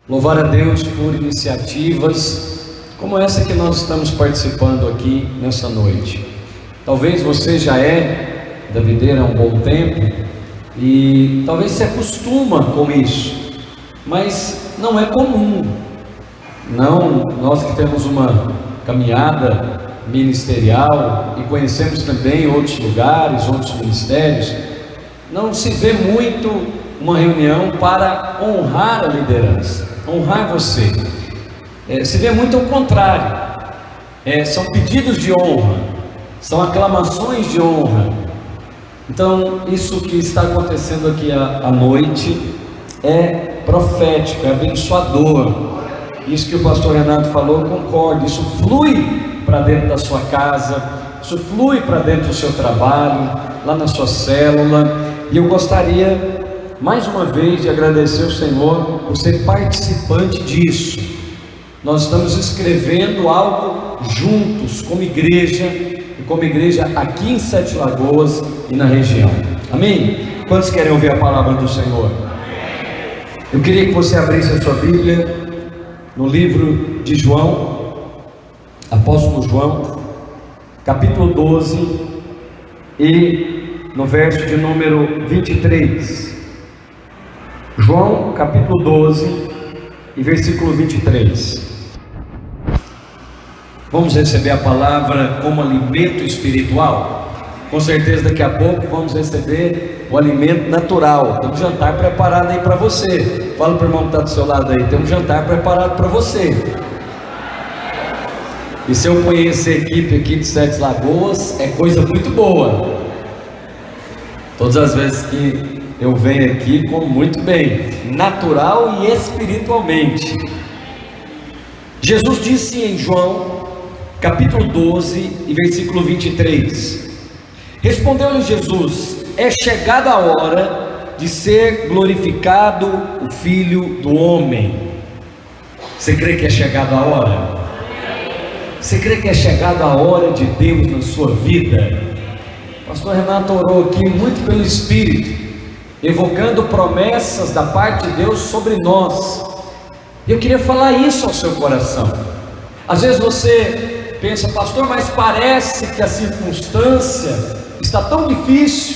Louvar a Deus por iniciativas como essa que nós estamos participando aqui nessa noite. Talvez você já é da videira há um bom tempo e talvez se acostuma com isso, mas não é comum. Não, nós que temos uma caminhada ministerial e conhecemos também outros lugares, outros ministérios, não se vê muito uma reunião para honrar a liderança, honrar você. Se vê muito ao contrário. São pedidos de honra, são aclamações de honra. Então isso que está acontecendo aqui à noite é profético, é abençoador. Isso que o pastor Renato falou, eu concordo. Isso flui para dentro da sua casa, isso flui para dentro do seu trabalho, lá na sua célula. E eu gostaria mais uma vez de agradecer ao Senhor por ser participante disso. Nós estamos escrevendo algo juntos como igreja, e como igreja aqui em Sete Lagoas e na região. Amém? Quantos querem ouvir a palavra do Senhor? Eu queria que você abrisse a sua Bíblia no livro de João, apóstolo João, capítulo 12, e no verso de número 23. João, capítulo 12, e versículo 23. Vamos receber a palavra como alimento espiritual. Com certeza daqui a pouco vamos receber o alimento natural. Tem um jantar preparado aí para você. Fala para o irmão que está do seu lado aí, tem um jantar preparado para você. E se eu conhecer a equipe aqui de Sete Lagoas, é coisa muito boa. Todas as vezes que eu venho aqui, como muito bem, natural e espiritualmente. Jesus disse em João, capítulo 12, e versículo 23. Respondeu-lhe Jesus: é chegada a hora de ser glorificado o Filho do Homem. Você crê que é chegada a hora? Você crê que é chegada a hora de Deus na sua vida? O pastor Renato orou aqui muito pelo Espírito, evocando promessas da parte de Deus sobre nós. Eu queria falar isso ao seu coração. Às vezes você pensa: pastor, mas parece que a circunstância está tão difícil.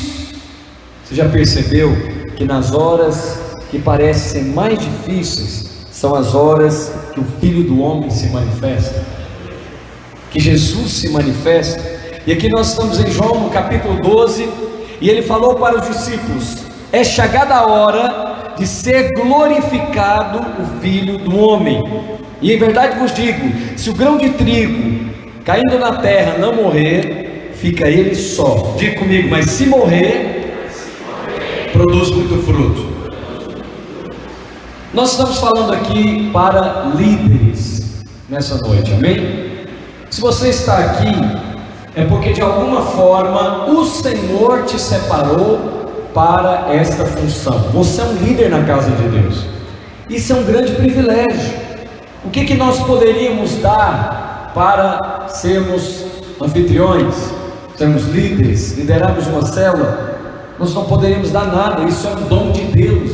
Você já percebeu que nas horas que parecem mais difíceis são as horas que o Filho do Homem se manifesta, que Jesus se manifesta? E aqui nós estamos em João, no capítulo 12, e ele falou para os discípulos: é chegada a hora de ser glorificado o Filho do Homem. E em verdade vos digo, se o grão de trigo caindo na terra não morrer, fica ele só. Diga comigo: mas se morrer, produz muito fruto. Nós estamos falando aqui para líderes nessa noite, amém? Se você está aqui, é porque de alguma forma o Senhor te separou para esta função. Você é um líder na casa de Deus. Isso é um grande privilégio. O que nós poderíamos dar para sermos anfitriões, sermos líderes, liderarmos uma célula? Nós não poderíamos dar nada. Isso é um dom de Deus,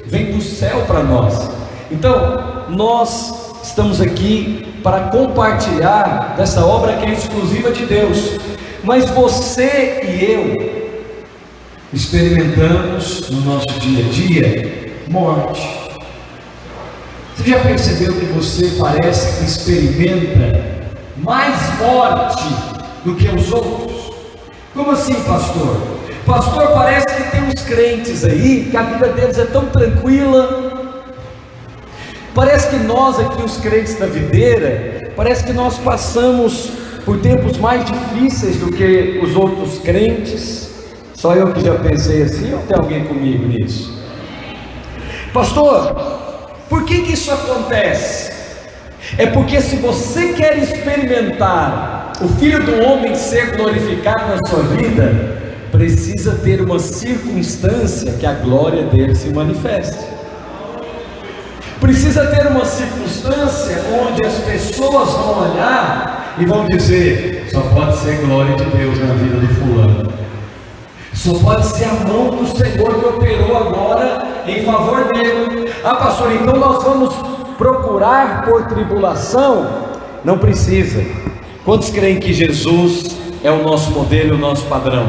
vem do céu para nós. Então nós estamos aqui para compartilhar dessa obra que é exclusiva de Deus. Mas você e eu experimentamos no nosso dia a dia morte. Você já percebeu que você parece que experimenta mais morte do que os outros? Como assim, pastor? Pastor, parece que tem uns crentes aí que a vida deles é tão tranquila. Parece que nós aqui, os crentes da videira, parece que nós passamos por tempos mais difíceis do que os outros crentes. Só eu que já pensei assim, ou tem alguém comigo nisso? Pastor, por que isso acontece? É porque se você quer experimentar o Filho do Homem ser glorificado na sua vida, precisa ter uma circunstância que a glória dele se manifeste. Precisa ter uma circunstância onde as pessoas vão olhar e vão dizer: só pode ser glória de Deus na vida do fulano. Só pode ser a mão do Senhor que operou agora em favor dele. Ah, pastor, então nós vamos procurar por tribulação? Não precisa. Quantos creem que Jesus é o nosso modelo, o nosso padrão?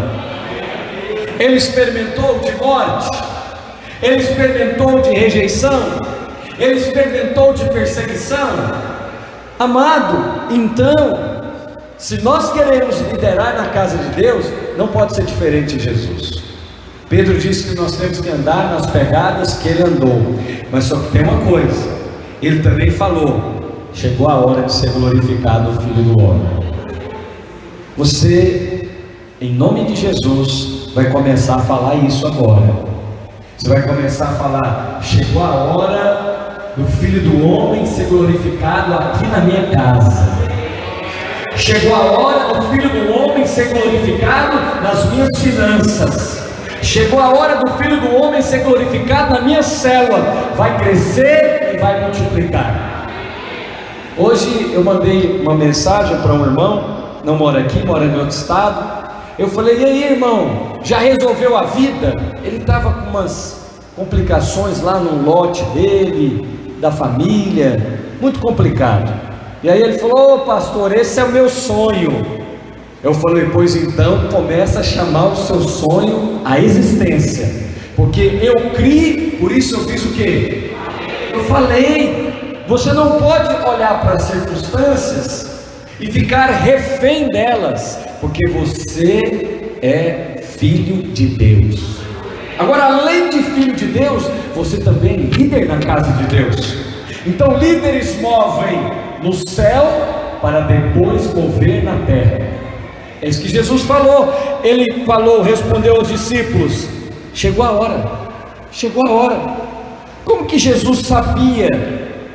Ele experimentou de morte, ele experimentou de rejeição, ele experimentou de perseguição. Amado, então, se nós queremos liderar na casa de Deus, não pode ser diferente de Jesus. Pedro disse que nós temos que andar nas pegadas que ele andou, mas só que tem uma coisa, ele também falou: chegou a hora de ser glorificado o Filho do Homem. Você, em nome de Jesus, vai começar a falar isso agora. Você vai começar a falar: chegou a hora do Filho do Homem ser glorificado aqui na minha casa. Chegou a hora do Filho do Homem ser glorificado nas minhas finanças. Chegou a hora do Filho do Homem ser glorificado na minha célula. Vai crescer e vai multiplicar. Hoje eu mandei uma mensagem para um irmão, não mora aqui, mora em outro estado. Eu falei: e aí, irmão, já resolveu a vida? Ele estava com umas complicações lá no lote dele, da família, muito complicado. E aí ele falou: ô pastor, esse é o meu sonho. Eu falei: pois então começa a chamar o seu sonho à existência, porque eu criei, por isso eu fiz o quê? Eu falei: você não pode olhar para as circunstâncias e ficar refém delas, porque você é filho de Deus. Agora, além de filho de Deus, você também é líder na casa de Deus. Então líderes movem no céu para depois mover na terra. É isso que Jesus falou. Ele falou, respondeu aos discípulos: chegou a hora, chegou a hora. Como que Jesus sabia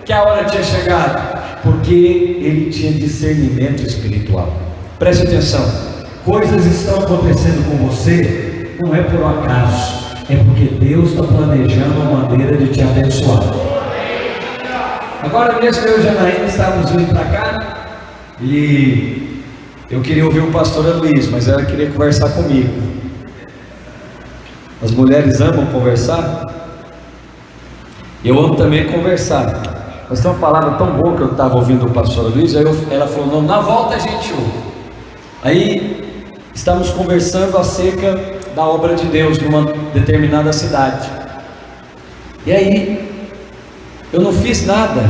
que a hora tinha chegado? Porque ele tinha discernimento espiritual. Preste atenção, coisas estão acontecendo com você, não é por acaso, é porque Deus está planejando uma maneira de te abençoar. Agora mesmo eu e Janaína estávamos vindo para cá e eu queria ouvir o pastor Luiz, mas ela queria conversar comigo. As mulheres amam conversar, eu amo também conversar. Mas tem uma palavra tão boa que eu estava ouvindo o pastor Luiz, aí ela falou: não, na volta a gente ouve. Aí estamos conversando acerca da obra de Deus numa determinada cidade. E aí eu não fiz nada,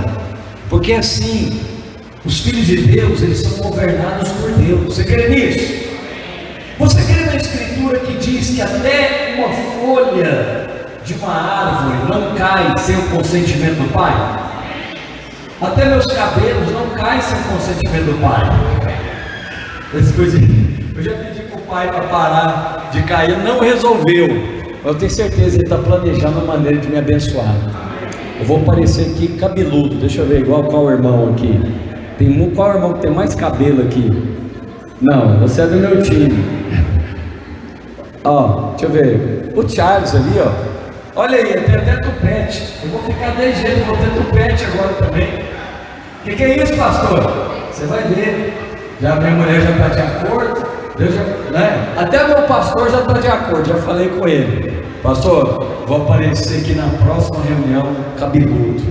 porque assim, os filhos de Deus, eles são governados por Deus. Você crê nisso? Você crê na escritura que diz que até uma folha de uma árvore não cai sem o consentimento do Pai? Até meus cabelos não caem sem o consentimento do Pai. Eu já pedi para o Pai para parar de cair, não resolveu. Mas eu tenho certeza que Ele está planejando uma maneira de me abençoar. Eu vou aparecer aqui cabeludo, deixa eu ver, igual qual irmão aqui. Qual irmão que tem mais cabelo aqui? Não, você é do meu time. Ó, deixa eu ver. O Charles ali, ó. Olha aí, tem até tupete. Eu vou ficar desse jeito, vou ter tupete agora também. O que é isso, pastor? Você vai ver. Já minha mulher já está de acordo. Deus já, né? Até meu pastor já está de acordo, já falei com ele. Pastor, vou aparecer aqui na próxima reunião cabeludo.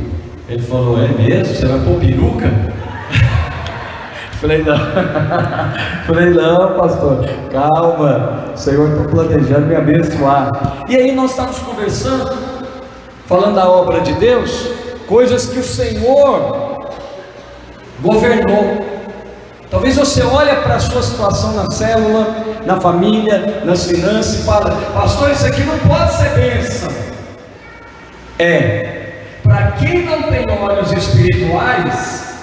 Ele falou: é mesmo? Você vai pôr peruca? Falei: não, pastor, calma, o Senhor está planejando me abençoar. E aí nós estamos conversando, falando da obra de Deus, coisas que o Senhor governou. Talvez você olhe para a sua situação na célula, na família, nas finanças e fala: pastor, isso aqui não pode ser bênção. Para quem não tem olhos espirituais,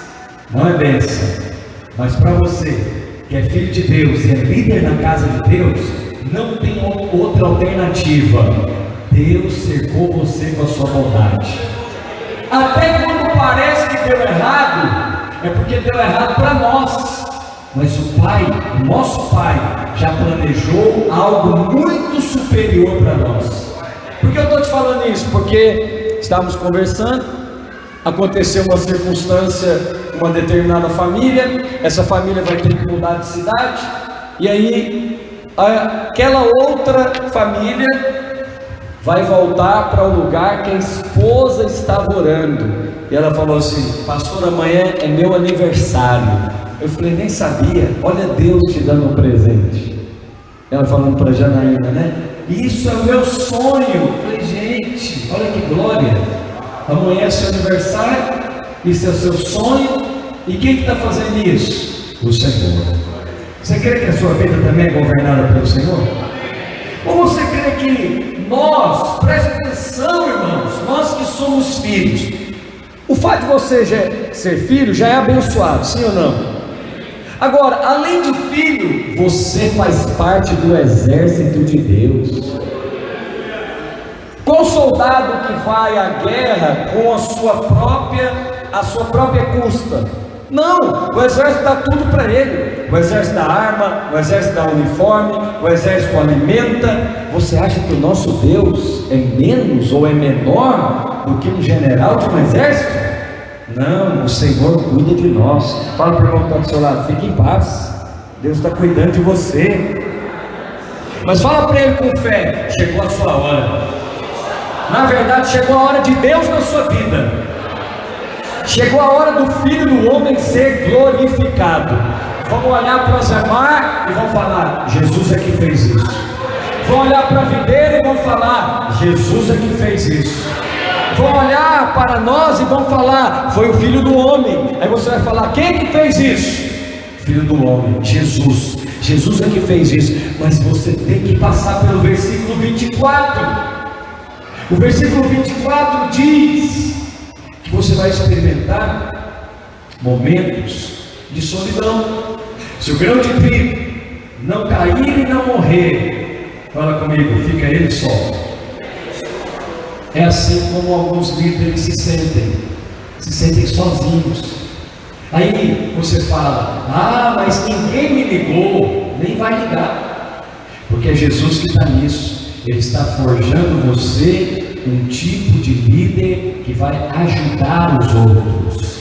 não é bênção. Mas para você, que é filho de Deus e é líder na casa de Deus, não tem outra alternativa. Deus cercou você com a sua bondade. Até quando parece que deu errado, é porque deu errado para nós. Mas o Pai, o nosso Pai, já planejou algo muito superior para nós. Por que eu estou te falando isso? Porque estávamos conversando, aconteceu uma circunstância, uma determinada família, essa família vai ter que mudar de cidade, e aí aquela outra família vai voltar para o lugar que a esposa estava orando. E ela falou assim: pastor, amanhã é meu aniversário. Eu falei: nem sabia. Olha Deus te dando um presente. Ela falando para Janaína, né? Isso é o meu sonho. Eu falei: gente, olha que glória. Amanhã é seu aniversário, isso é o seu sonho. E quem está fazendo isso? O Senhor. Você crê que a sua vida também é governada pelo Senhor? Ou você crê que nós, preste atenção, irmãos, nós que somos filhos, o fato de você ser filho já é abençoado, sim ou não? Agora, além de filho, você faz parte do exército de Deus. Qual soldado que vai à guerra com a sua própria custa? Não, o exército dá tudo para ele. O exército dá arma, o exército dá uniforme, o exército alimenta. Você acha que o nosso Deus é menos ou é menor do que um general de um exército? Não, o Senhor cuida de nós. Fala para o irmão que está do seu lado: fique em paz, Deus está cuidando de você. Mas fala para ele com fé: chegou a sua hora. Na verdade, chegou a hora de Deus na sua vida. Chegou a hora do Filho do Homem ser glorificado. Vamos olhar para o Zemar e vamos falar: Jesus é que fez isso. Vão olhar para a videira e vão falar: Jesus é que fez isso. Vão olhar para nós e vão falar: foi o Filho do Homem. Aí você vai falar: quem é que fez isso? Filho do Homem, Jesus. Jesus é que fez isso. Mas você tem que passar pelo versículo 24. O versículo 24 diz que você vai experimentar momentos de solidão. Se o grão de trigo não cair e não morrer, fala comigo, fica ele só. É assim como alguns líderes se sentem sozinhos. Aí você fala: ah, mas ninguém me ligou. Nem vai ligar, porque é Jesus que está nisso. Ele está forjando você um tipo de líder que vai ajudar os outros.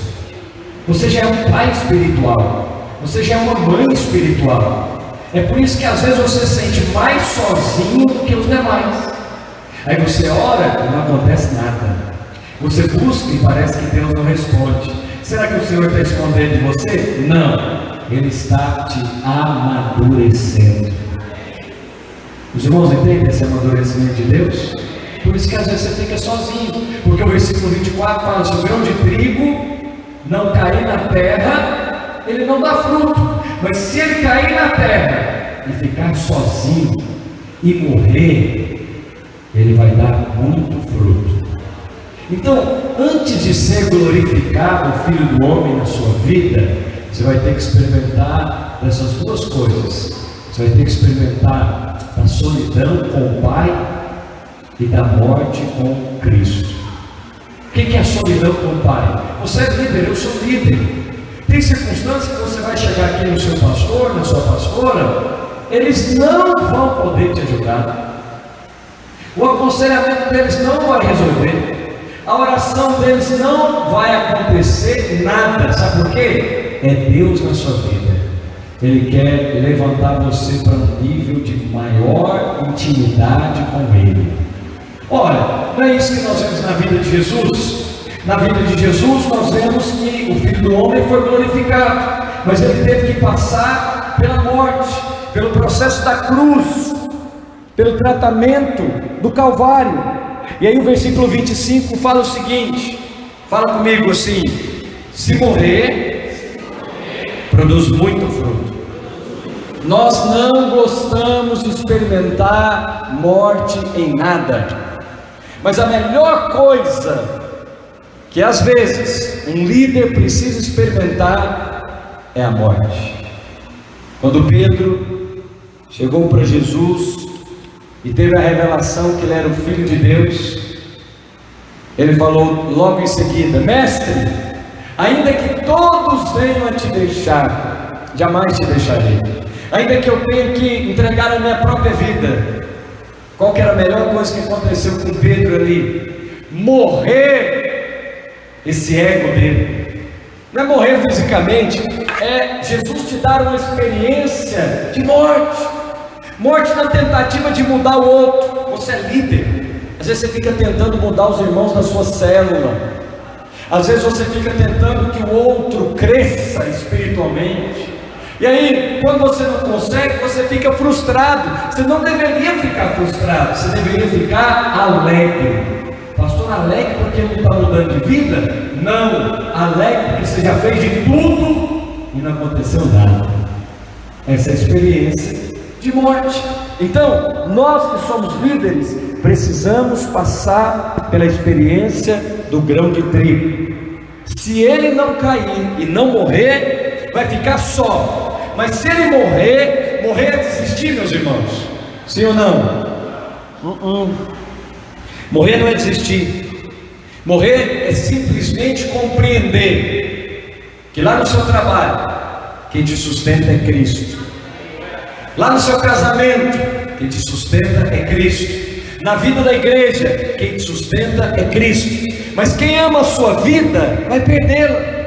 Você já é um pai espiritual, você já é uma mãe espiritual. É por isso que às vezes você se sente mais sozinho do que os demais. Aí você ora e não acontece nada. Você busca e parece que Deus não responde. Será que o Senhor está escondendo de você? Não, Ele está te amadurecendo. Os irmãos entendem esse amadurecimento de Deus? Por isso que às vezes você fica sozinho, porque o versículo 24 fala: se o grão de trigo não cair na terra, ele não dá fruto. Mas se ele cair na terra e ficar sozinho e morrer, ele vai dar muito fruto. Então, antes de ser glorificado o Filho do Homem na sua vida, você vai ter que experimentar dessas duas coisas. Você vai ter que experimentar da solidão com o Pai e da morte com Cristo. O que é a solidão com o Pai? Você é líder, eu sou líder. Tem circunstâncias que você vai chegar aqui no seu pastor, na sua pastora, eles não vão poder te ajudar. O aconselhamento deles não vai resolver. A oração deles não vai acontecer nada. Sabe por quê? É Deus na sua vida. Ele quer levantar você para um nível de maior intimidade com Ele. Olha, não é isso que nós vemos na vida de Jesus? Na vida de Jesus nós vemos que o Filho do Homem foi glorificado, mas Ele teve que passar pela morte, pelo processo da cruz, pelo tratamento do Calvário. E aí o versículo 25 fala o seguinte, fala comigo assim: se morrer, produz muito fruto. Nós não gostamos de experimentar morte em nada, mas a melhor coisa que às vezes um líder precisa experimentar é a morte. Quando Pedro chegou para Jesus e teve a revelação que ele era o Filho de Deus, ele falou logo em seguida: mestre, ainda que todos venham a te deixar, jamais te deixarei. Ainda que eu tenha que entregar a minha própria vida. Qual que era a melhor coisa que aconteceu com Pedro ali? Morrer esse ego dele. Não é morrer fisicamente, é Jesus te dar uma experiência de morte. Morte na tentativa de mudar o outro. Você é líder, Às vezes você fica tentando mudar os irmãos da sua célula. Às vezes você fica tentando que o outro cresça espiritualmente. E aí, quando você não consegue, você fica frustrado. Você não deveria ficar frustrado, você deveria ficar alegre. Pastor, alegre porque não está mudando de vida? Não, alegre porque você já fez de tudo e não aconteceu nada. Essa é a experiência de morte. Então, nós que somos líderes, precisamos passar pela experiência do grão de trigo. Se ele não cair e não morrer, vai ficar só. Mas se ele morrer, morrer é desistir, meus irmãos. Sim ou não? Morrer não é desistir. Morrer é simplesmente compreender que lá no seu trabalho, quem te sustenta é Cristo. Lá no seu casamento, quem te sustenta é Cristo. Na vida da igreja, quem te sustenta é Cristo. Mas quem ama a sua vida, vai perdê-la.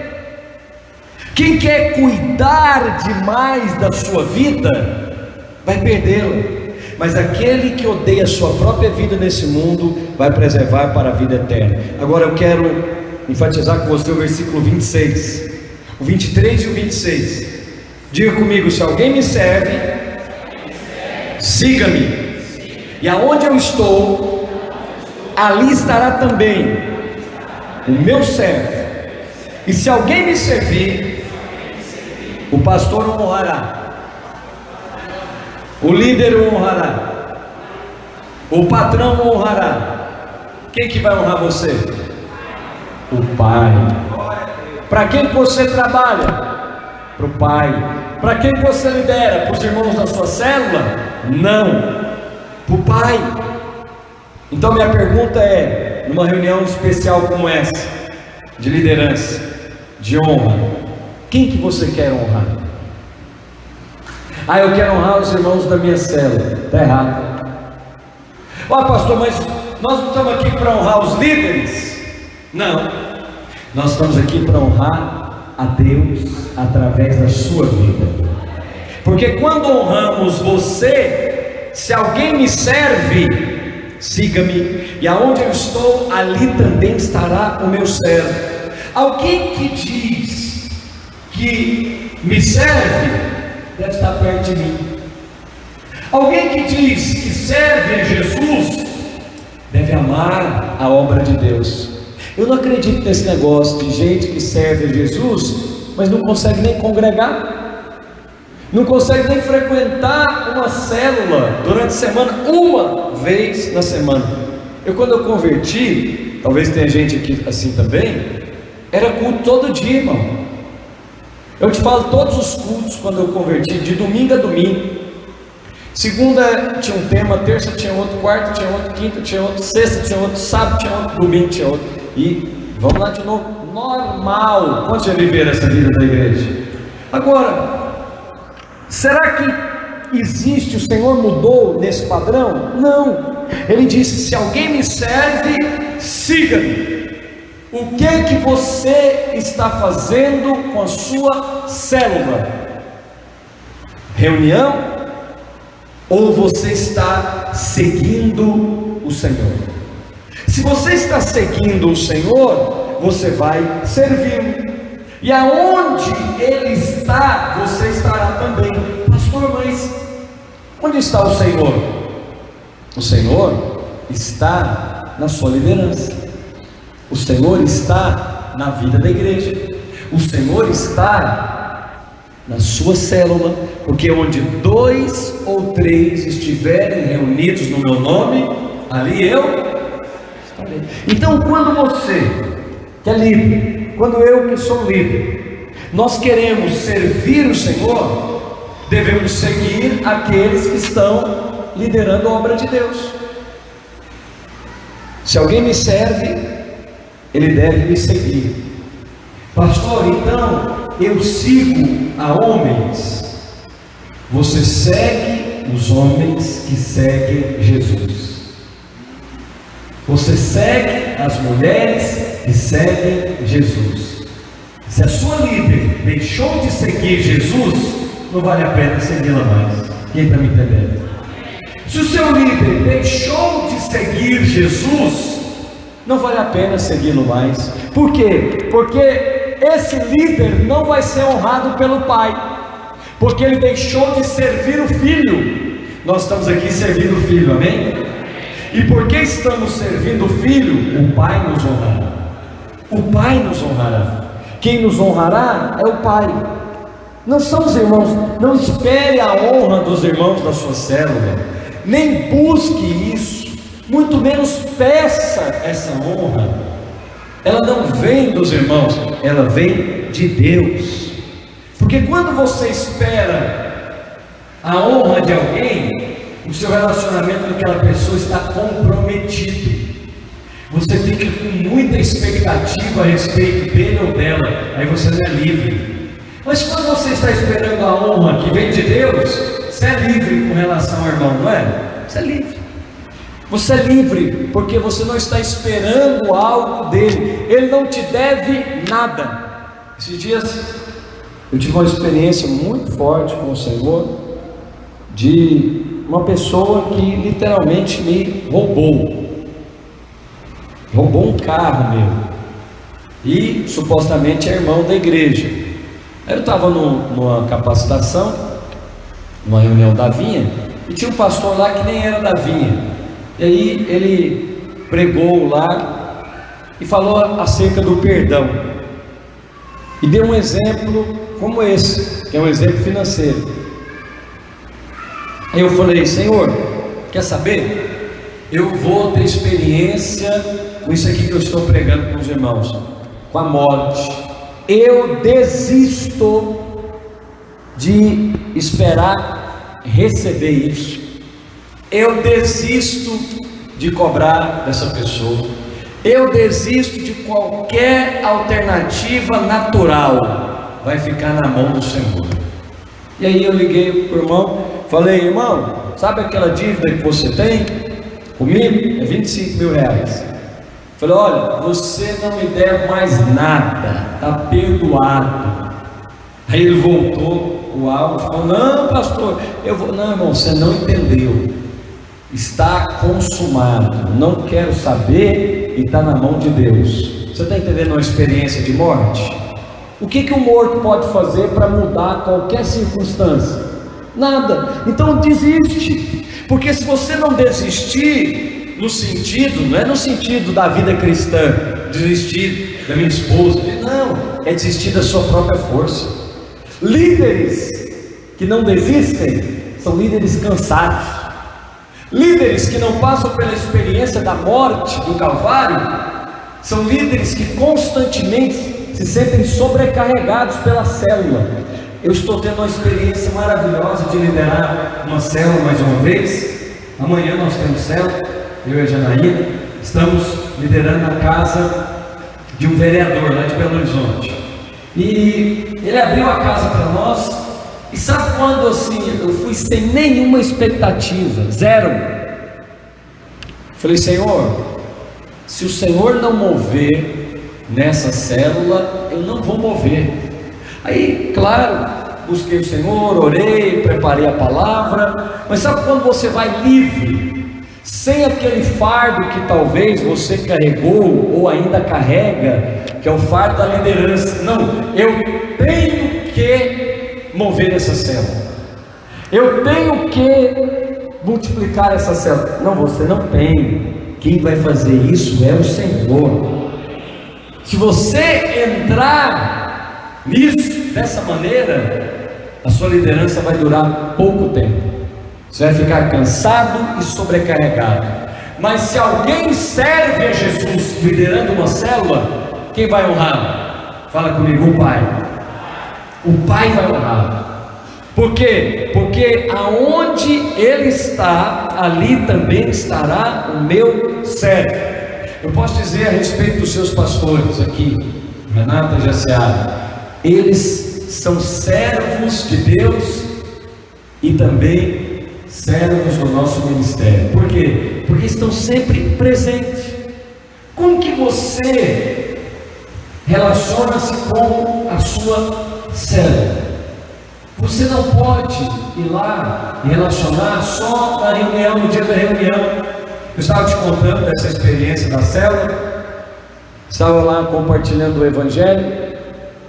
Quem quer cuidar demais da sua vida, vai perdê-la. Mas aquele que odeia a sua própria vida nesse mundo, vai preservar para a vida eterna. Agora eu quero enfatizar com você o versículo 26, o 23 e o 26. Diga comigo: se alguém me serve, siga-me, e aonde eu estou, ali estará também o meu servo. E se alguém me servir, o pastor o honrará, o líder o honrará, o patrão o honrará. Quem que vai honrar você? O Pai. Para quem você trabalha? Para o Pai. Para quem você lidera? Para os irmãos da sua célula? Não, para o Pai. Então minha pergunta é, numa reunião especial como essa, de liderança, de honra, quem que você quer honrar? Ah, eu quero honrar os irmãos da minha célula. Está errado. Ó, pastor, mas nós não estamos aqui para honrar os líderes? Não, nós estamos aqui para honrar a Deus através da sua vida. Porque quando honramos você, se alguém me serve, siga-me, e aonde eu estou, ali também estará o meu servo. Alguém que diz que me serve, deve estar perto de mim. Alguém que diz que serve a Jesus, deve amar a obra de Deus. Eu não acredito nesse negócio de gente que serve a Jesus, mas não consegue nem congregar, não consegue nem frequentar uma célula durante a semana, uma vez na semana. Quando eu converti, talvez tenha gente aqui assim também, era culto todo dia, irmão. Eu te falo, todos os cultos quando eu converti, de domingo a domingo. Segunda tinha um tema, terça tinha outro, quarta tinha outro, quinta tinha outro, sexta tinha outro, sábado tinha outro, domingo tinha outro. E vamos lá de novo, normal. Quantos já viveram essa vida da igreja? Agora, será que existe, o Senhor mudou nesse padrão? Não. Ele disse: se alguém me serve, siga-me. O que você está fazendo com a sua célula? Reunião? Ou você está seguindo o Senhor? Se você está seguindo o Senhor, você vai servi-lo. E aonde Ele está, você estará também. Pastor, mas onde está o Senhor? O Senhor está na sua liderança. O Senhor está na vida da igreja. O Senhor está na sua célula. Porque onde 2 ou 3 estiverem reunidos no meu nome, ali eu estarei. Então, quando você que é líder, quando eu que sou líder, nós queremos servir o Senhor, devemos seguir aqueles que estão liderando a obra de Deus. Se alguém me serve, ele deve me seguir. Pastor, então eu sigo a homens. Você segue os homens que seguem Jesus. Você segue as mulheres que seguem Jesus. Se a sua líder deixou de seguir Jesus, não vale a pena segui-la mais. Quem está me entendendo? Se o seu líder deixou de seguir Jesus, não vale a pena segui-lo mais. Por quê? Porque esse líder não vai ser honrado pelo Pai, porque ele deixou de servir o Filho. Nós estamos aqui servindo o Filho, amém? E porque estamos servindo o Filho, o Pai nos honrará. O Pai nos honrará. Quem nos honrará é o Pai, não são os irmãos. Não espere a honra dos irmãos da sua célula, nem busque isso, muito menos peça essa honra. Ela não vem dos irmãos, ela vem de Deus. Porque quando você espera a honra de alguém, o seu relacionamento com aquela pessoa está comprometido. Você fica com muita expectativa a respeito dele ou dela, aí você não é livre. Mas quando você está esperando a honra que vem de Deus, você é livre com relação ao irmão, não é? Você é livre. Você é livre porque você não está esperando algo dele. Ele não te deve nada. Esses dias eu tive uma experiência muito forte com o Senhor, de uma pessoa que literalmente me roubou um carro meu, e supostamente é irmão da igreja. Aí eu estava numa capacitação, numa reunião da Vinha, e tinha um pastor lá que nem era da Vinha. E aí ele pregou lá e falou acerca do perdão, e deu um exemplo como esse, que é um exemplo financeiro. Aí eu falei: Senhor, quer saber? Eu vou ter experiência com isso aqui que eu estou pregando com os irmãos, com a morte. Eu desisto de esperar receber isso. Eu desisto de cobrar dessa pessoa. Eu desisto de qualquer alternativa natural. Vai ficar na mão do Senhor. E aí eu liguei para o irmão, falei: irmão, sabe aquela dívida que você tem comigo? É 25 mil reais. Falei: olha, você não me deve mais nada, está perdoado. Aí ele voltou o áudio, falou: não, pastor, eu vou. Não, irmão, você não entendeu. Está consumado, não quero saber, e está na mão de Deus. Você está entendendo uma experiência de morte? O que o morto pode fazer para mudar qualquer circunstância? Nada. Então desiste, porque se você não desistir, no sentido, não é no sentido da vida cristã, desistir da minha esposa, não, é desistir da sua própria força. Líderes que não desistem são líderes cansados. Líderes que não passam pela experiência da morte, do Calvário, são líderes que constantemente se sentem sobrecarregados pela célula. Eu estou tendo uma experiência maravilhosa de liderar uma célula mais uma vez. Amanhã nós temos célula, eu e a Janaína estamos liderando a casa de um vereador lá de Belo Horizonte, e ele abriu a casa para nós. E sabe quando assim, eu fui sem nenhuma expectativa, zero. Falei: Senhor, se o Senhor não mover nessa célula, eu não vou mover. Aí, claro, busquei o Senhor, orei, preparei a palavra. Mas sabe quando você vai livre, sem aquele fardo que talvez você carregou ou ainda carrega, que é o fardo da liderança? Não, eu tenho que mover essa célula, eu tenho que multiplicar essa célula. Não, você não tem. Quem vai fazer isso é o Senhor. Se você entrar nisso dessa maneira, a sua liderança vai durar pouco tempo. Você vai ficar cansado e sobrecarregado. Mas se alguém serve a Jesus liderando uma célula, quem vai honrar? Fala comigo: o Pai. O Pai vai honrar. Por quê? Porque aonde Ele está, ali também estará o meu servo. Eu posso dizer a respeito dos seus pastores aqui, Renata e Jaciara, eles são servos de Deus e também servos do nosso ministério. Por quê? Porque estão sempre presentes. Como que você relaciona-se com a sua célula? Você não pode ir lá e relacionar só na reunião, no dia da reunião. Eu estava te contando dessa experiência da célula, estava lá compartilhando o Evangelho,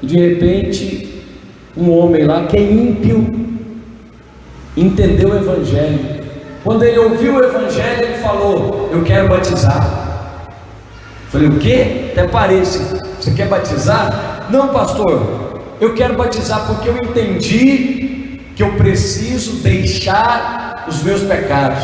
e de repente, um homem lá que é ímpio, entendeu o Evangelho. Quando ele ouviu o Evangelho, ele falou: eu quero batizar. Falei: o quê? Até parece. Você quer batizar? Não, pastor, eu quero batizar porque eu entendi que eu preciso deixar os meus pecados.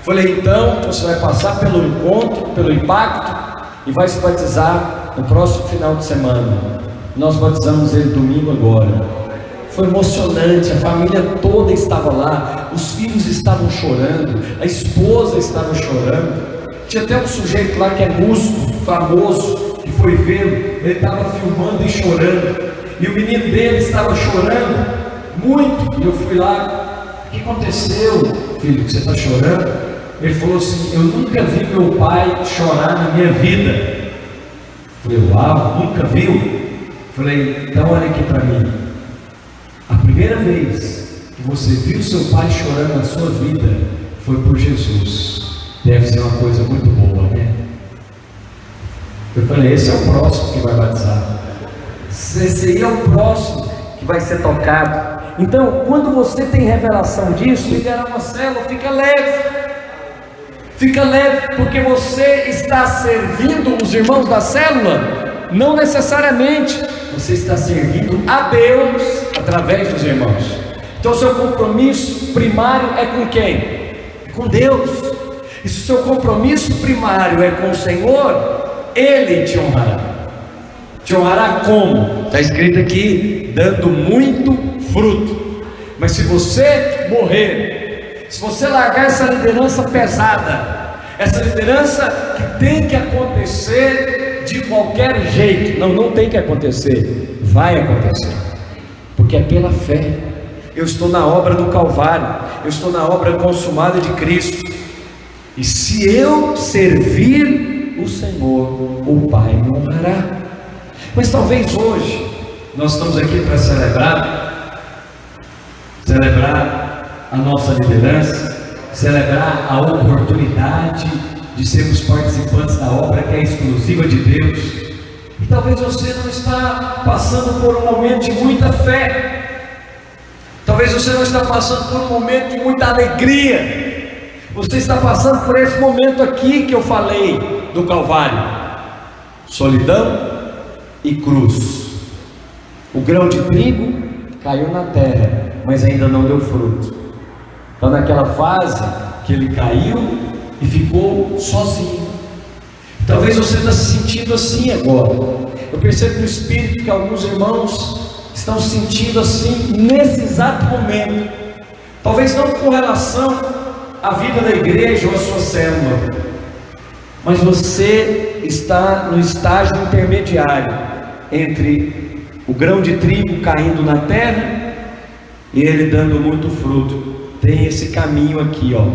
Falei: então você vai passar pelo encontro, pelo impacto, e vai se batizar no próximo final de semana. Nós batizamos ele domingo agora. Foi emocionante, a família toda estava lá, os filhos estavam chorando, a esposa estava chorando. Tinha até um sujeito lá que é músico, famoso, que foi vê-lo, ele estava filmando e chorando, e o menino dele estava chorando muito, e eu fui lá: o que aconteceu, filho, que você está chorando? Ele falou assim: eu nunca vi meu pai chorar na minha vida. Eu falei: uau, nunca viu? Falei: então olha aqui para mim, a primeira vez que você viu seu pai chorando na sua vida foi por Jesus. Deve ser uma coisa muito boa, né? Eu falei: esse é o próximo que vai batizar, esse aí é o próximo que vai ser tocado. Então, quando você tem revelação disso, liderar uma célula, fica leve, porque você está servindo os irmãos da célula? Não necessariamente, você está servindo a Deus através dos irmãos. Então seu compromisso primário é com quem? É com Deus. E se o seu compromisso primário é com o Senhor, Ele te honrará. Te honrará como? Está escrito aqui: dando muito fruto. Mas se você morrer, se você largar essa liderança pesada, essa liderança que tem que acontecer de qualquer jeito, não tem que acontecer, vai acontecer, porque é pela fé. Eu estou na obra do Calvário, eu estou na obra consumada de Cristo, e se eu servir o Senhor, o Pai me honrará. Mas talvez hoje nós estamos aqui para celebrar a nossa liderança, celebrar a oportunidade de sermos participantes da obra que é exclusiva de Deus. E talvez você não está passando por um momento de muita fé, talvez você não está passando por um momento de muita alegria. Você está passando por esse momento aqui que eu falei do Calvário: solidão e cruz. O grão de trigo caiu na terra, mas ainda não deu fruto. Está naquela fase que ele caiu e ficou sozinho. Talvez você está se sentindo assim agora. Eu percebo no Espírito que alguns irmãos estão se sentindo assim nesse exato momento. Talvez não com relação à vida da igreja ou à sua célula, mas você está no estágio intermediário entre o grão de trigo caindo na terra e ele dando muito fruto. Tem esse caminho aqui, ó.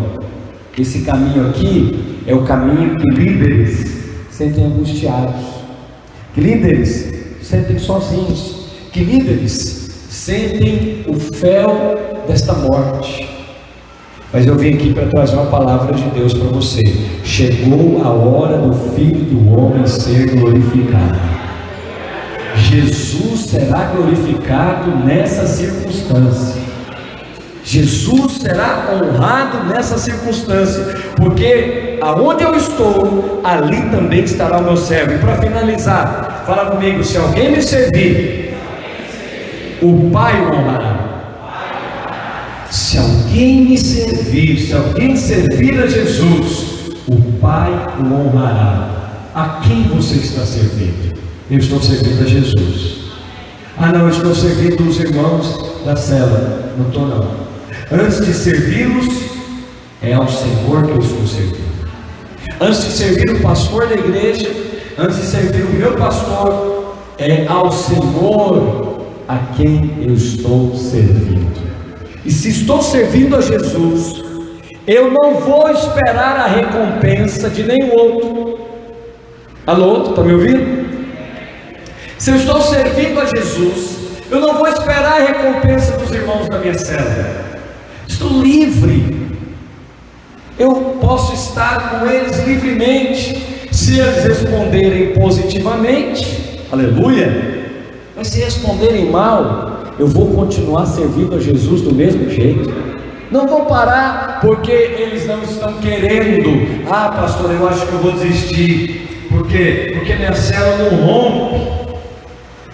Esse caminho aqui é o caminho que líderes sentem angustiados, que líderes sentem sozinhos, que líderes sentem o fel desta morte. Mas eu vim aqui para trazer uma palavra de Deus para você. Chegou a hora do Filho do Homem ser glorificado. Jesus será glorificado nessa circunstância. Jesus será honrado nessa circunstância, porque aonde eu estou, ali também estará o meu servo. E para finalizar, fala comigo: se alguém me servir, o Pai o honrará. Se alguém me servir, se alguém servir a Jesus, o Pai o honrará. A quem você está servindo? Eu estou servindo a Jesus. Ah não, eu estou servindo os irmãos da célula. Não estou não. Antes de servi-los, é ao Senhor que eu estou servindo. Antes de servir o pastor da igreja, antes de servir o meu pastor, é ao Senhor a quem eu estou servindo. E se estou servindo a Jesus, eu não vou esperar a recompensa de nenhum outro. Alô, está me ouvindo? Se eu estou servindo a Jesus, Eu não vou esperar a recompensa dos irmãos da minha célula. Estou livre. Eu posso estar com eles livremente. Se eles responderem positivamente, aleluia. Mas se responderem mal, eu vou continuar servindo a Jesus do mesmo jeito. Não vou parar porque eles não estão querendo. Ah, pastor, eu acho que eu vou desistir. Por quê? Porque minha célula não rompe.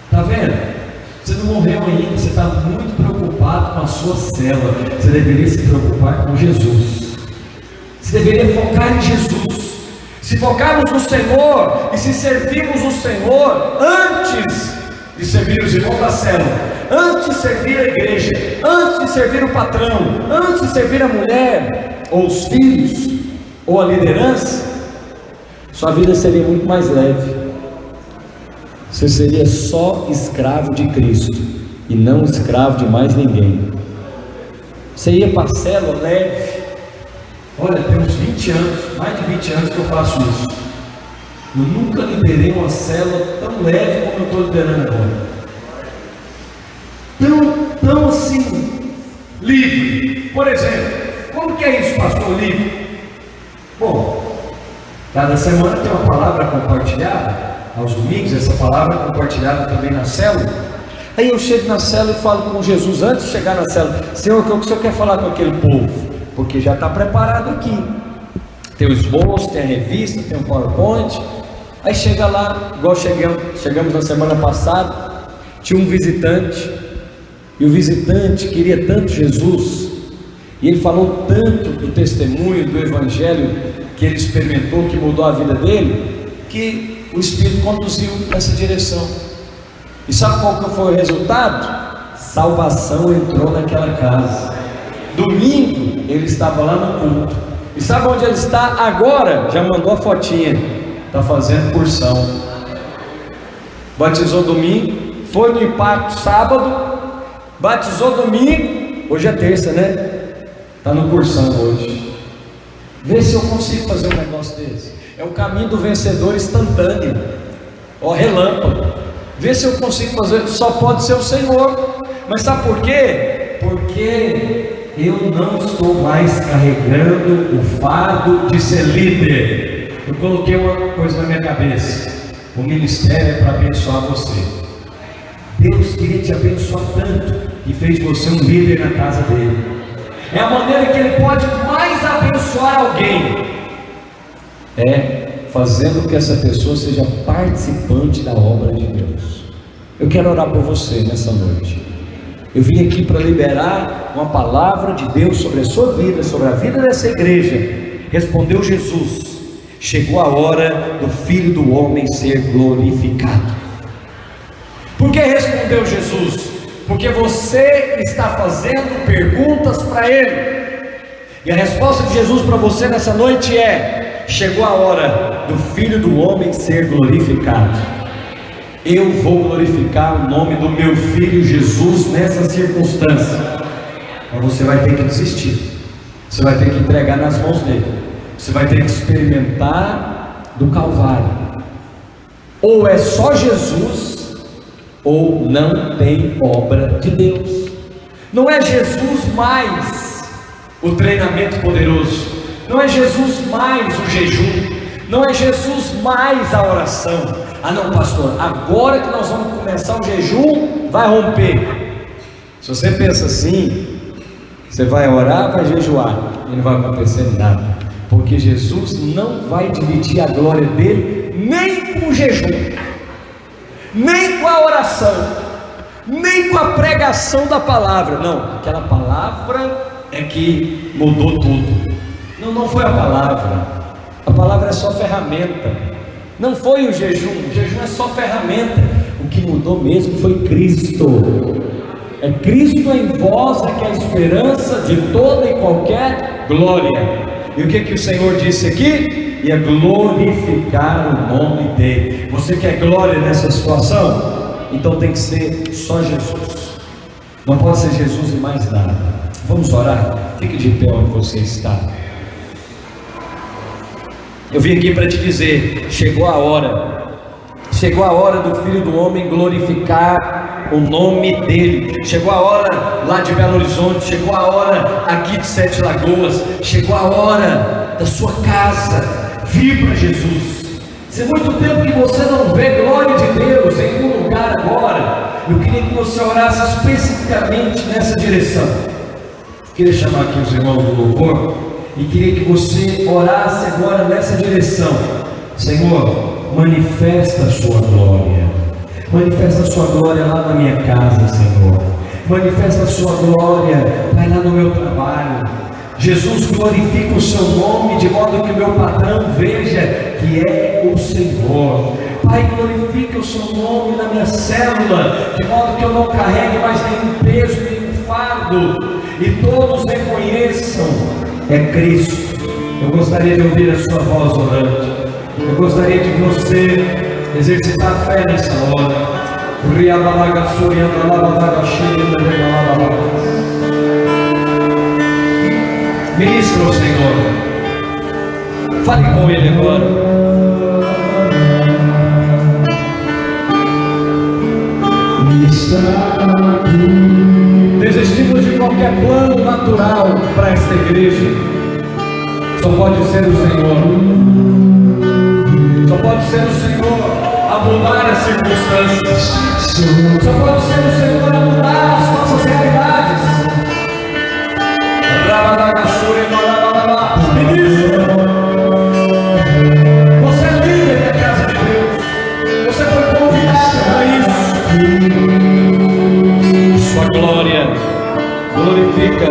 Está vendo? Você não morreu ainda, você está muito preocupado com a sua célula. Você deveria se preocupar com Jesus. Você deveria focar em Jesus. Se focarmos no Senhor e se servirmos o Senhor antes de servir os irmãos da célula, antes de servir a igreja, antes de servir o patrão, antes de servir a mulher, ou os filhos, ou a liderança, sua vida seria muito mais leve. Você seria só escravo de Cristo e não escravo de mais ninguém. Você ia para a célula leve. Olha, tem uns 20 anos, mais de 20 anos que eu faço isso. Eu nunca liderei uma célula tão leve como eu estou liderando agora. Tão assim, livre. Por exemplo, como que é isso, pastor, livre? Bom, cada semana tem uma palavra compartilhada. Aos domingos, essa palavra é compartilhada também na célula. Aí eu chego na célula e falo com Jesus, antes de chegar na célula: Senhor, o que o Senhor quer falar com aquele povo? Porque já está preparado aqui. Tem o esboço, tem a revista, tem o PowerPoint. Aí chega lá, igual chegamos na semana passada, tinha um visitante, e o visitante queria tanto Jesus, e ele falou tanto do testemunho, do evangelho que ele experimentou, que mudou a vida dele, que o Espírito conduziu nessa direção. E sabe qual que foi o resultado? Salvação entrou naquela casa. Domingo ele estava lá no culto. E sabe onde ele está agora? Já mandou a fotinha. Está fazendo cursão. Batizou domingo, foi no impacto sábado, batizou domingo, hoje é terça, né? Está no cursão hoje. Vê se eu consigo fazer um negócio desse. É o caminho do vencedor instantâneo, ó, relâmpago. Vê se eu consigo fazer. Só pode ser o Senhor. Mas sabe por quê? Porque eu não estou mais carregando o fardo de ser líder. Eu coloquei uma coisa na minha cabeça: o ministério é para abençoar você. Deus queria te abençoar tanto que fez você um líder na casa dele. É a maneira que ele pode mais abençoar alguém, é fazendo com que essa pessoa seja participante da obra de Deus. Eu quero orar por você nessa noite. Eu vim aqui para liberar uma palavra de Deus sobre a sua vida, sobre a vida dessa igreja. Respondeu Jesus: chegou a hora do Filho do Homem ser glorificado. Por que respondeu Jesus? Porque você está fazendo perguntas para Ele. E a resposta de Jesus para você nessa noite é: chegou a hora do Filho do Homem ser glorificado. Eu vou glorificar o nome do meu Filho Jesus nessa circunstância. Mas você vai ter que desistir. Você vai ter que entregar nas mãos dele. Você vai ter que experimentar do Calvário. Ou é só Jesus, ou não tem obra de Deus. Não é Jesus mais o treinamento poderoso. Não é Jesus mais o jejum. Não é Jesus mais a oração. Ah não, pastor, agora que nós vamos começar o jejum, vai romper. Se você pensa assim, você vai orar, vai jejuar, e não vai acontecer nada. Porque Jesus não vai dividir a glória dele nem com o jejum, nem com a oração, nem com a pregação da palavra. Não, aquela palavra é que mudou tudo. Não foi a palavra. A palavra é só ferramenta. Não foi o jejum é só ferramenta. O que mudou mesmo foi Cristo. É Cristo em vós é que é a esperança de toda e qualquer glória. E o que o Senhor disse aqui? Ia glorificar o nome dele. Você quer glória nessa situação? Então tem que ser só Jesus. Não pode ser Jesus e mais nada. Vamos orar? Fique de pé onde você está. Eu vim aqui para te dizer: chegou a hora do Filho do Homem glorificar o nome dele. Chegou a hora lá de Belo Horizonte, chegou a hora aqui de Sete Lagoas, chegou a hora da sua casa. Vir para Jesus. Se é muito tempo que você não vê glória de Deus em um lugar agora, eu queria que você orasse especificamente nessa direção. Queria chamar aqui os irmãos do louvor e queria que você orasse agora nessa direção. Senhor, manifesta a sua glória. Manifesta a sua glória lá na minha casa, Senhor. Manifesta a sua glória, vai lá no meu trabalho. Jesus, glorifica o seu nome, de modo que o meu patrão veja que é o Senhor. Pai, glorifica o seu nome na minha célula, de modo que eu não carregue mais nenhum peso, nenhum fardo, e todos reconheçam, é Cristo. Eu gostaria de ouvir a sua voz orante. Eu gostaria de você exercitar a fé nessa hora. Ministra ao Senhor, fale com Ele agora. Desistimos de qualquer plano natural para esta igreja. Só pode ser o Senhor. Só pode ser o Senhor a mudar as circunstâncias. Só pode ser o Senhor a mudar as nossas realidades. Ministro, você é líder da casa de Deus. Você foi convidado para isso. Sua glória glorifica.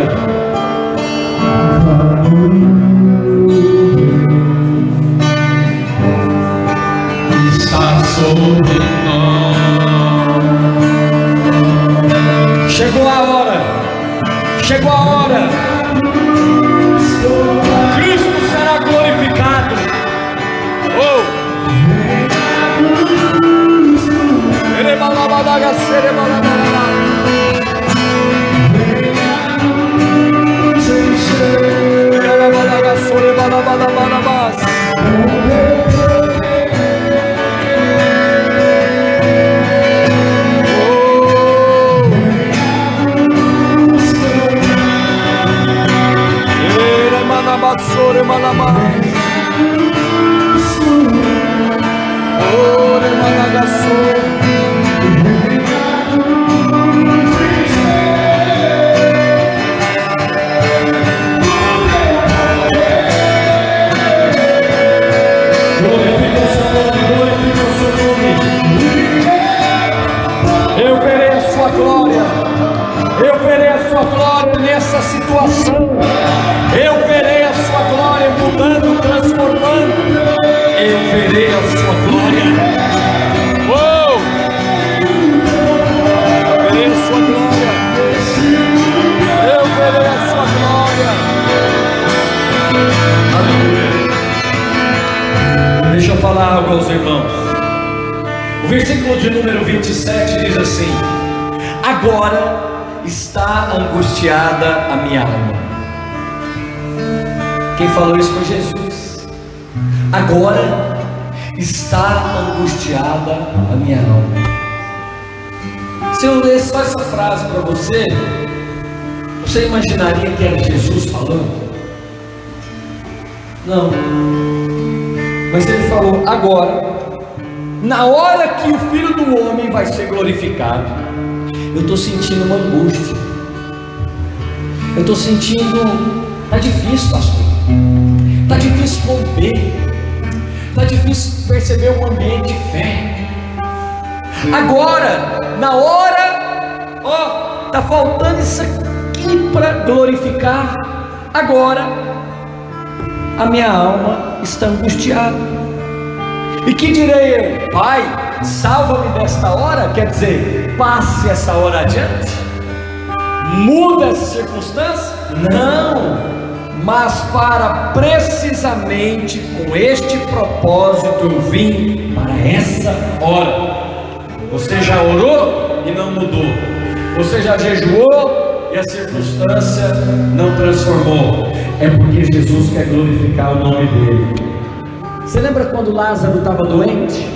Está sobre nós. Chegou a hora. Chegou a hora. Cristo será glorificado. Oh! Eu verei a sua glória nessa situação. Eu verei a sua glória mudando, transformando. Eu verei a sua glória. Oh! Eu verei a sua glória. Eu verei a sua glória. Aleluia. Deixa eu falar algo aos irmãos. O versículo de número 27 diz assim: agora está angustiada a minha alma. Quem falou isso foi Jesus. Agora está angustiada a minha alma. Se eu lesse só essa frase para você, você imaginaria que era Jesus falando? Não. Mas ele falou: agora, na hora que o Filho do Homem vai ser glorificado, eu estou sentindo uma angústia. Eu estou sentindo, está difícil, pastor. Está difícil romper. Está difícil perceber um ambiente de fé. Agora, na hora, ó, está faltando isso aqui para glorificar. Agora, a minha alma está angustiada. E que direi eu? Pai, salva-me desta hora. Quer dizer, passe essa hora adiante? Muda essa circunstância? Não, mas para precisamente com este propósito eu vim para essa hora. Você já orou e não mudou. Você já jejuou e a circunstância não transformou. É porque Jesus quer glorificar o nome dele. Você lembra quando Lázaro estava doente?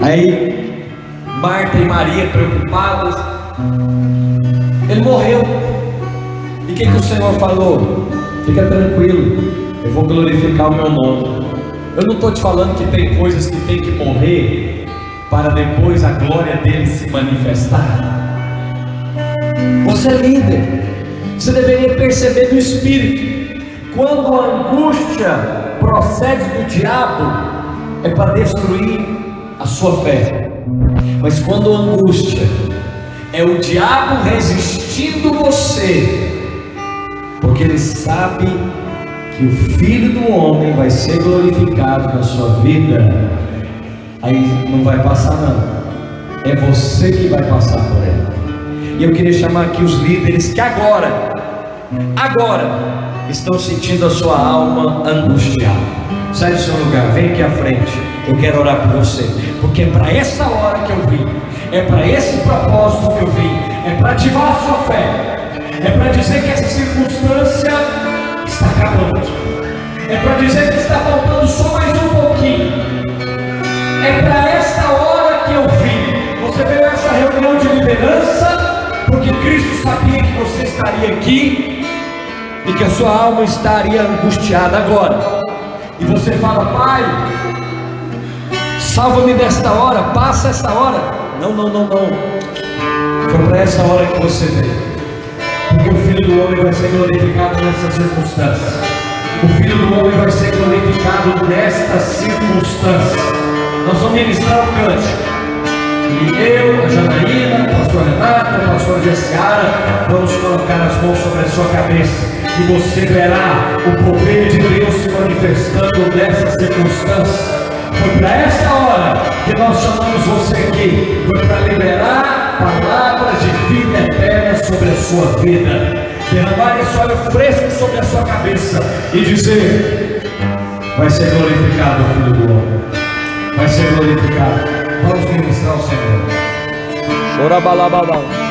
Aí Marta e Maria preocupadas. Ele morreu. E o que o Senhor falou? Fica tranquilo, eu vou glorificar o meu nome. Eu não estou te falando que tem coisas que tem que morrer para depois a glória dele se manifestar. Você é líder, você deveria perceber no espírito, quando a angústia procede do diabo, é para destruir a sua fé. Mas quando a angústia é o diabo resistindo você, porque ele sabe que o Filho do Homem vai ser glorificado na sua vida, aí não vai passar não, é você que vai passar por ela. E eu queria chamar aqui os líderes que agora estão sentindo a sua alma angustiada. Sai do seu lugar, vem aqui à frente, eu quero orar por você, porque é para essa hora que eu vim, é para esse propósito que eu vim, é para ativar a sua fé, é para dizer que essa circunstância está acabando, é para dizer que está faltando só mais um pouquinho, é para esta hora que eu vim. Você veio a essa reunião de liderança porque Cristo sabia que você estaria aqui e que a sua alma estaria angustiada agora. E você fala: Pai, salva-me desta hora, passa esta hora. Não. Foi para essa hora que você veio, porque o Filho do Homem vai ser glorificado nessa circunstância. O Filho do Homem vai ser glorificado nesta circunstância. Nós vamos ministrar o cântico. E eu, a Janaína, o pastor Renato, o pastor Jessiara, vamos colocar as mãos sobre a sua cabeça. E você verá o poder de Deus se manifestando nessa circunstância. Foi para essa hora que nós chamamos você aqui. Foi para liberar palavras de vida eterna sobre a sua vida. Derramar esse óleo fresco sobre a sua cabeça e dizer: vai ser glorificado o Filho do Homem, vai ser glorificado. Vamos ministrar o Senhor. Chorabalabala.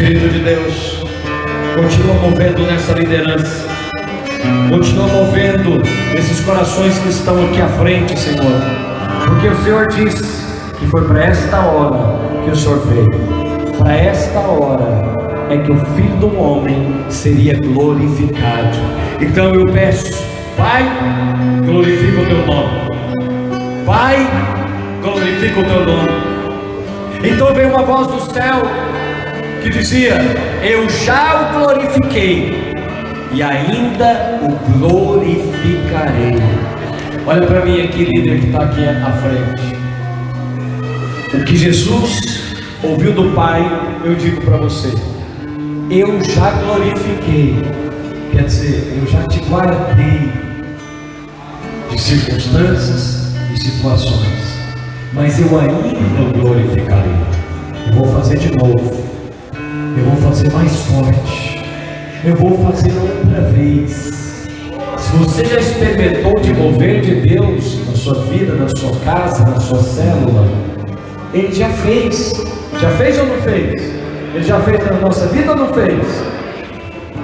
Espírito de Deus, continua movendo nessa liderança, continua movendo esses corações que estão aqui à frente, Senhor, porque o Senhor disse que foi para esta hora que o Senhor veio. Para esta hora é que o Filho do Homem seria glorificado. Então eu peço, Pai, glorifica o teu nome. Pai, glorifica o teu nome. Então veio uma voz do céu que dizia: eu já o glorifiquei e ainda o glorificarei. Olha para mim aqui, líder que está aqui à frente. O que Jesus ouviu do Pai, eu digo para você: eu já glorifiquei. Quer dizer, eu já te guardei de circunstâncias e situações, mas eu ainda o glorificarei. Eu vou fazer de novo, eu vou fazer mais forte, eu vou fazer outra vez. Se você já experimentou de mover de Deus na sua vida, na sua casa, na sua célula, Ele já fez. Já fez ou não fez? Ele já fez na nossa vida ou não fez?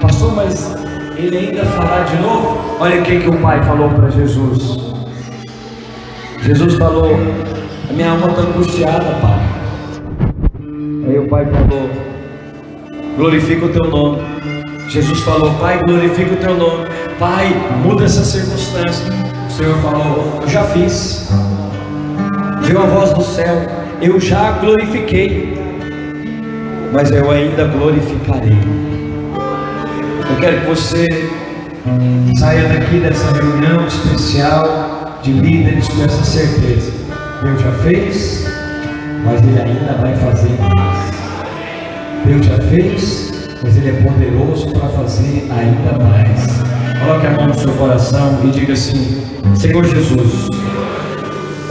Pastor, mas Ele ainda fará de novo? Olha o que o Pai falou para Jesus. Jesus falou: a minha alma está angustiada, Pai. Aí o Pai falou: glorifica o teu nome. Jesus falou: Pai, glorifica o teu nome. Pai, muda essa circunstância. O Senhor falou: eu já fiz. Veio a voz do céu: eu já glorifiquei, mas eu ainda glorificarei. Eu quero que você saia daqui dessa reunião especial de líderes com essa certeza: Deus já fez, mas Ele ainda vai fazer mais. Deus já fez, mas Ele é poderoso para fazer ainda mais. Coloque a mão no seu coração e diga assim: Senhor Jesus,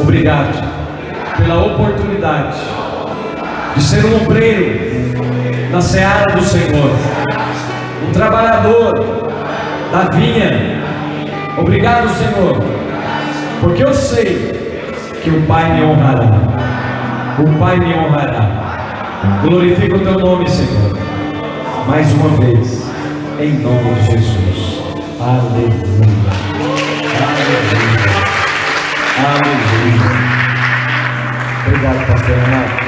obrigado pela oportunidade de ser um obreiro na seara do Senhor, um trabalhador da vinha. Obrigado, Senhor, porque eu sei que o Pai me honrará. O Pai me honrará. Glorifica o teu nome, Senhor, mais uma vez, em nome de Jesus. Aleluia. Aleluia. Aleluia. Obrigado, pastor Renato.